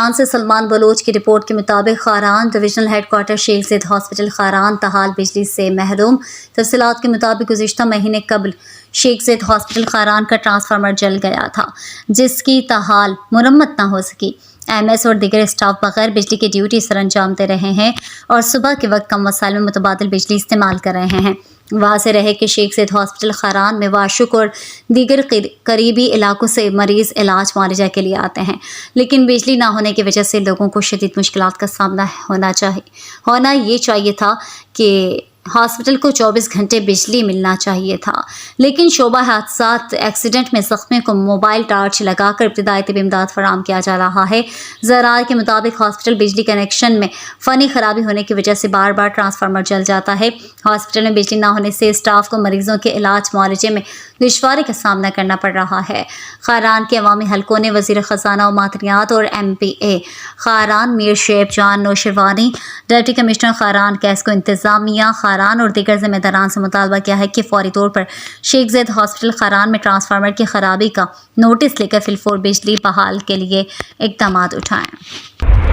خاران سے سلمان بلوچ کی رپورٹ کے مطابق خاران ڈویژنل ہیڈ کوارٹر شیخ زید ہاسپٹل خاران تاحال بجلی سے محروم۔ تفصیلات کے مطابق گزشتہ مہینے قبل شیخ زید ہاسپٹل خاران کا ٹرانسفارمر جل گیا تھا، جس کی تاحال مرمت نہ ہو سکی۔ MS اور دیگر اسٹاف بغیر بجلی کی ڈیوٹی سر انجام دے رہے ہیں اور صبح کے وقت کم وسائل میں متبادل بجلی استعمال کر رہے ہیں۔ واضح رہے کہ شیخ زید ہاسپٹل خاران میں واشک اور دیگر قریبی علاقوں سے مریض علاج معالجہ کے لیے آتے ہیں، لیکن بجلی نہ ہونے کی وجہ سے لوگوں کو شدید مشکلات کا سامنا ہونا یہ چاہیے تھا کہ ہاسپٹل کو 24 گھنٹے بجلی ملنا چاہیے تھا، لیکن شعبہ حادثات ایکسیڈنٹ میں زخمیوں کو موبائل ٹارچ لگا کر ابتدائی طبی امداد فراہم کیا جا رہا ہے۔ ذرائع کے مطابق ہاسپٹل بجلی کنیکشن میں فنی خرابی ہونے کی وجہ سے بار بار ٹرانسفارمر جل جاتا ہے۔ ہاسپٹل میں بجلی نہ ہونے سے اسٹاف کو مریضوں کے علاج معالجے میں دشواری کا سامنا کرنا پڑ رہا ہے۔ خاران کے عوامی حلقوں نے وزیر خزانہ و معدنیات اور MPA خاران میر شعیب جان نوشیروانی، ڈپٹی کمشنر خاران کیسکو انتظامیہ خاران اور دیگر ذمہ داران سے مطالبہ کیا ہے کہ فوری طور پر شیخ زید ہاسپٹل خاران میں ٹرانسفارمر کی خرابی کا نوٹس لے کر فی الفور بجلی بحال کے لیے اقدامات اٹھائیں۔